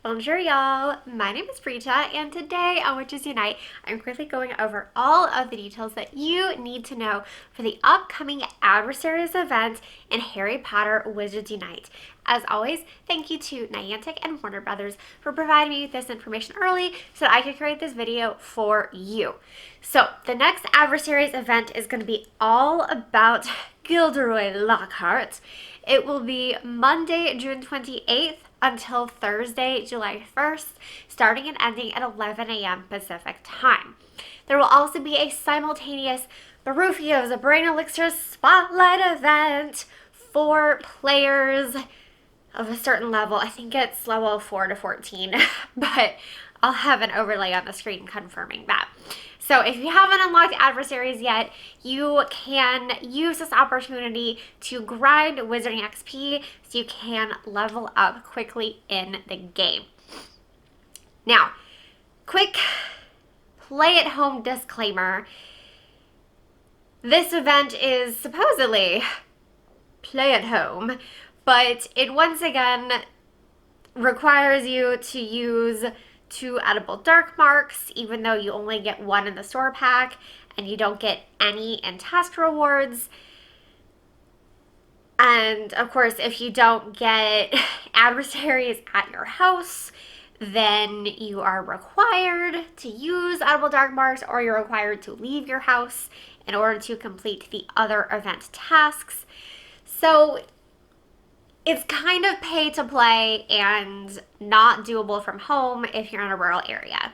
Bonjour, y'all. My name is Preeta, and today on Witches Unite, I'm quickly going over all of the details that you need to know for the upcoming Adversaries event in Harry Potter Wizards Unite. As always, thank you to Niantic and Warner Brothers for providing me with this information early so that I could create this video for you. So, the next Adversaries event is going to be all about Gilderoy Lockhart. It will be Monday, June 28th until Thursday, July 1st, starting and ending at 11 a.m. Pacific time. There will also be a simultaneous Barufio's a Brain Elixir Spotlight event for players of a certain level. I think it's level 4 to 14, but I'll have an overlay on the screen confirming that. So if you haven't unlocked adversaries yet, you can use this opportunity to grind Wizarding XP so you can level up quickly in the game. Now, quick play-at-home disclaimer. This event is supposedly play-at-home, but it once again requires you to use 2 edible dark marks, even though you only get 1 in the store pack and you don't get any in task rewards. And of course, if you don't get adversaries at your house, then you are required to use edible dark marks, or you're required to leave your house in order to complete the other event tasks. So it's kind of pay to play and not doable from home if you're in a rural area.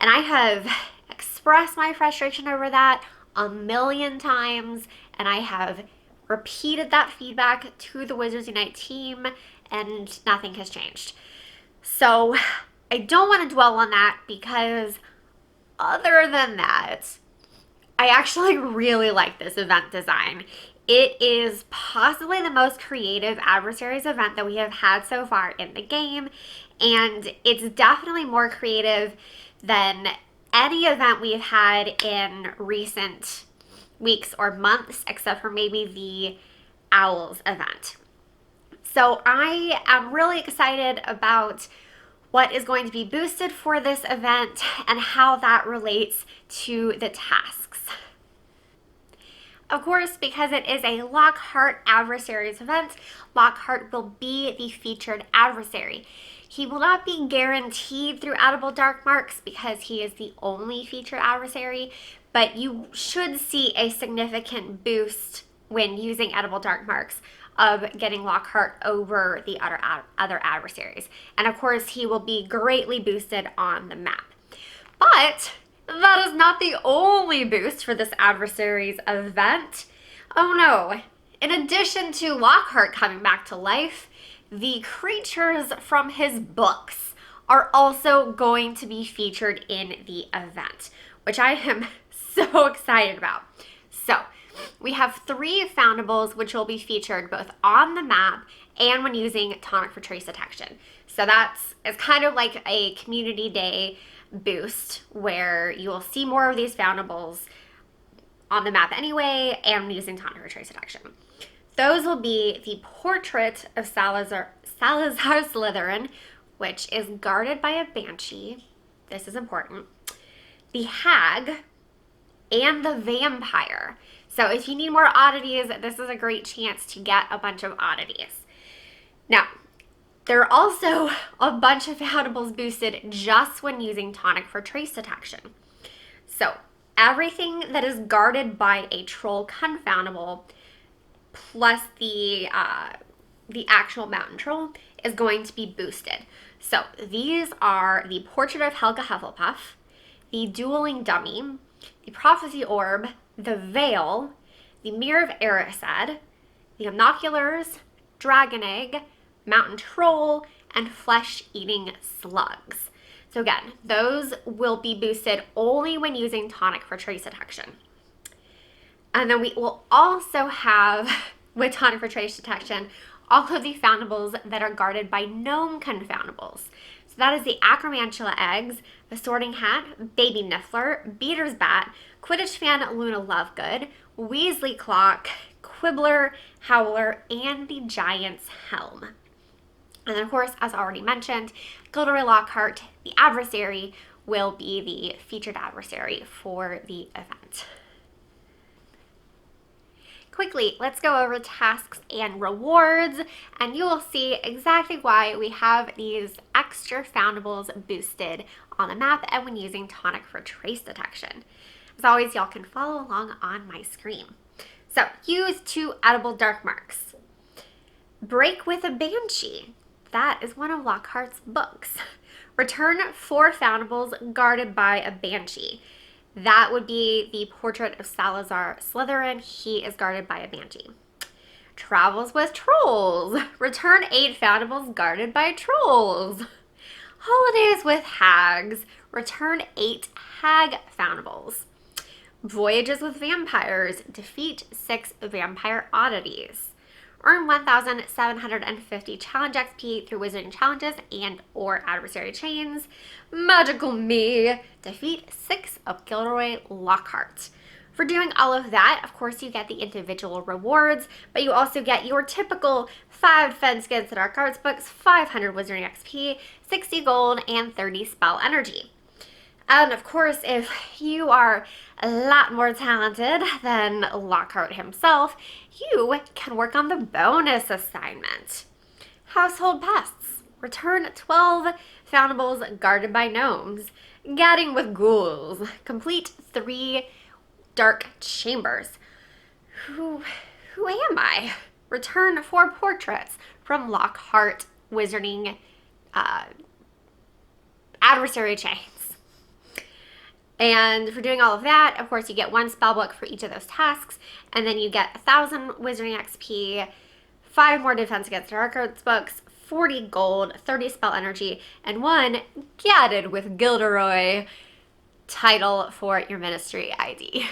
And I have expressed my frustration over that a million times, and I have repeated that feedback to the Wizards Unite team, and nothing has changed. So I don't want to dwell on that, because other than that, I actually really like this event design. It is possibly the most creative adversaries event that we have had so far in the game, and it's definitely more creative than any event we've had in recent weeks or months, except for maybe the Owls event. So I am really excited about what is going to be boosted for this event and how that relates to the tasks. Of course, because it is a Lockhart Adversaries event, Lockhart will be the featured adversary. He will not be guaranteed through edible dark marks because he is the only featured adversary, but you should see a significant boost when using edible dark marks of getting Lockhart over the other adversaries. And of course, he will be greatly boosted on the map. But that is not the only boost for this adversaries event. Oh no. In addition to Lockhart coming back to life, the creatures from his books are also going to be featured in the event, which I am so excited about. So, we have 3 foundables which will be featured both on the map and when using Tonic for Trace Detection. So it's kind of like a community day boost where you will see more of these foundables on the map anyway and using Tonic for Trace Detection. Those will be the Portrait of Salazar Slytherin, which is guarded by a Banshee. This is important. The Hag and the Vampire. So if you need more oddities, this is a great chance to get a bunch of oddities. Now, there are also a bunch of foundables boosted just when using Tonic for Trace Detection. So everything that is guarded by a Troll Confoundable plus the actual Mountain Troll is going to be boosted. So these are the Portrait of Helga Hufflepuff, the Dueling Dummy, the Prophecy Orb, the Veil, the Mirror of Erised, the Omnoculars, Dragon Egg, Mountain Troll, and Flesh-Eating Slugs. So again, those will be boosted only when using Tonic for Trace Detection. And then we will also have, with Tonic for Trace Detection, all of the foundables that are guarded by Gnome Confoundables. So that is the Acromantula Eggs, the Sorting Hat, Baby Niffler, Beater's Bat, Quidditch Fan Luna Lovegood, Weasley Clock, Quibbler, Howler, and the Giant's Helm. And then, of course, as already mentioned, Gilderoy Lockhart, the adversary, will be the featured adversary for the event. Quickly, let's go over tasks and rewards, and you will see exactly why we have these extra foundables boosted on the map and when using tonic for trace detection. As always, y'all can follow along on my screen. So, use 2 edible dark marks. Break with a banshee. That is one of Lockhart's books. Return 4 foundables guarded by a banshee. That would be the portrait of Salazar Slytherin. He is guarded by a banshee. Travels with trolls. Return 8 foundables guarded by trolls. Holidays with hags. Return 8 hag foundables. Voyages with vampires. Defeat 6 vampire oddities. Earn 1,750 challenge XP through wizarding challenges and or adversary chains. Magical me. Defeat 6 of Gilderoy Lockhart. For doing all of that, of course, you get the individual rewards, but you also get your typical 5 defense against the Dark Arts books, 500 wizarding XP, 60 gold, and 30 spell energy. And of course, if you are a lot more talented than Lockhart himself, you can work on the bonus assignment. Household pests. Return 12 foundables guarded by gnomes. Gadding with ghouls. Complete 3 dark chambers. Who am I? Return 4 portraits from Lockhart wizarding adversary chains. And for doing all of that, of course, you get 1 spell book for each of those tasks, and then you get 1,000 wizarding XP, 5 more defense against dark arts books, 40 gold, 30 spell energy, and 1 gadded with Gilderoy title for your ministry ID.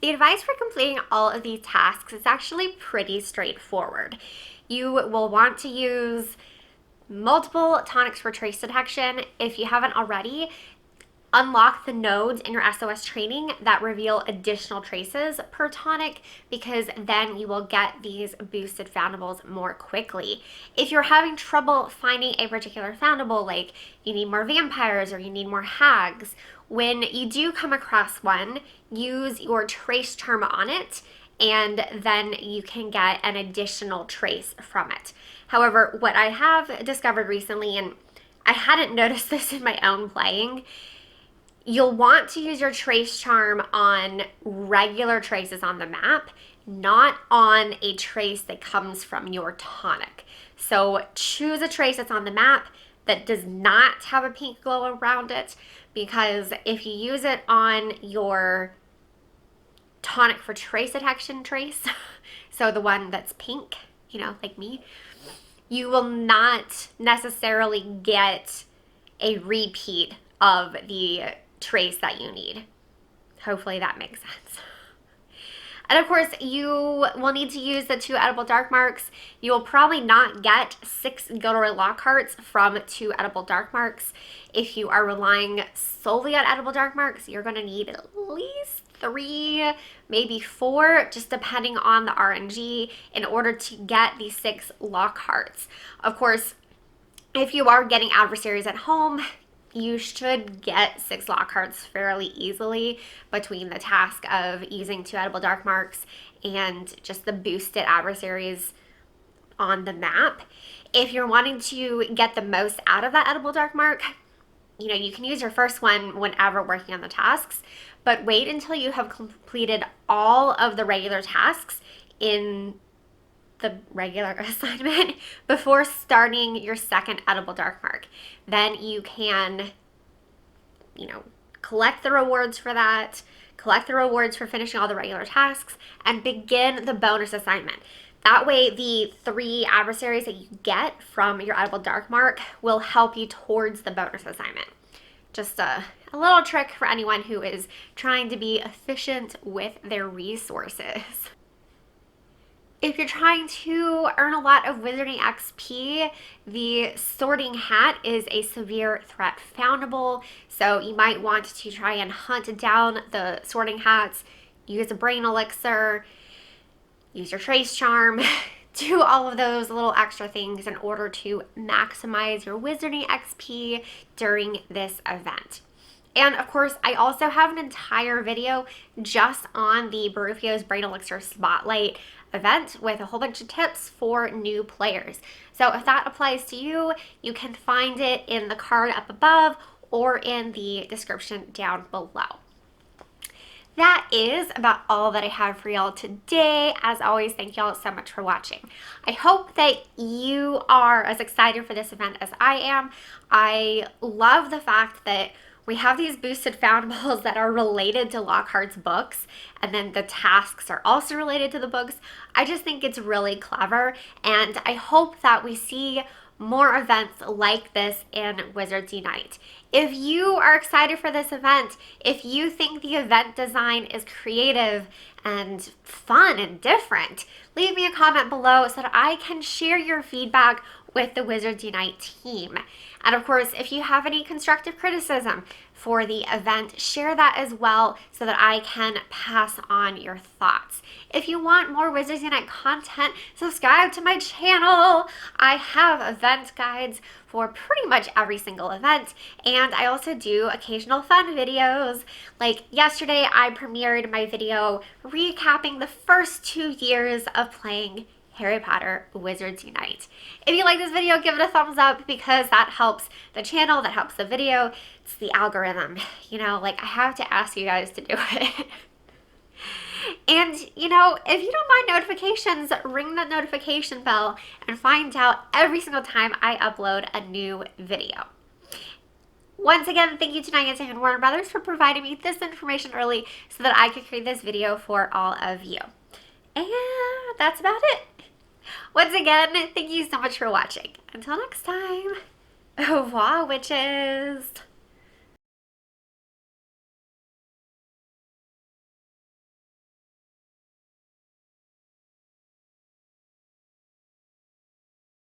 The advice for completing all of these tasks is actually pretty straightforward. You will want to use multiple tonics for trace detection. If you haven't already, unlock the nodes in your SOS training that reveal additional traces per tonic, because then you will get these boosted foundables more quickly. If you're having trouble finding a particular foundable, like you need more vampires or you need more hags, when you do come across one, use your trace charm on it, and then you can get an additional trace from it. However, what I have discovered recently, and I hadn't noticed this in my own playing, you'll want to use your trace charm on regular traces on the map, not on a trace that comes from your tonic. So choose a trace that's on the map that does not have a pink glow around it, because if you use it on your tonic for trace detection trace, so the one that's pink, you know, like me, you will not necessarily get a repeat of the trace that you need. Hopefully that makes sense. And of course, you will need to use the 2 edible dark marks. You will probably not get 6 Gilderoy Lockharts from 2 edible dark marks. If you are relying solely on edible dark marks, you're going to need at least 3, maybe 4, just depending on the RNG, in order to get these 6 Lockharts. Of course, if you are getting adversaries at home, you should get 6 Lockharts fairly easily between the task of using 2 edible dark marks and just the boosted adversaries on the map. If you're wanting to get the most out of that edible dark mark, you know, you can use your first one whenever working on the tasks, but wait until you have completed all of the regular tasks in the regular assignment before starting your second edible dark mark. Then you can, you know, collect the rewards for that, collect the rewards for finishing all the regular tasks, and begin the bonus assignment. That way, the 3 adversaries that you get from your edible dark mark will help you towards the bonus assignment. Just a little trick for anyone who is trying to be efficient with their resources. If you're trying to earn a lot of wizarding XP, the Sorting Hat is a severe threat foundable, so you might want to try and hunt down the Sorting Hats, use a brain elixir, use your trace charm. do all of those little extra things in order to maximize your wizarding XP during this event. And of course, I also have an entire video just on the Barufio's Brain Elixir Spotlight event with a whole bunch of tips for new players. So if that applies to you, you can find it in the card up above or in the description down below. That is about all that I have for y'all today. As always, thank y'all so much for watching. I hope that you are as excited for this event as I am. I love the fact that we have these boosted foundables that are related to Lockhart's books, and then the tasks are also related to the books. I just think it's really clever, and I hope that we see more events like this in Wizards Unite. If you are excited for this event, if you think the event design is creative and fun and different, leave me a comment below so that I can share your feedback with the Wizards Unite team. And of course, if you have any constructive criticism for the event, share that as well so that I can pass on your thoughts. If you want more Wizards Unite content, subscribe to my channel. I have event guides for pretty much every single event, and I also do occasional fun videos. Like yesterday, I premiered my video recapping the first 2 years of playing Harry Potter Wizards Unite. If you like this video, give it a thumbs up because that helps the channel, that helps the video. It's the algorithm, you know, like I have to ask you guys to do it. And, you know, if you don't mind notifications, ring that notification bell and find out every single time I upload a new video. Once again, thank you to Niantic and Warner Brothers for providing me this information early so that I could create this video for all of you. And that's about it. Once again, thank you so much for watching. Until next time, au revoir, witches.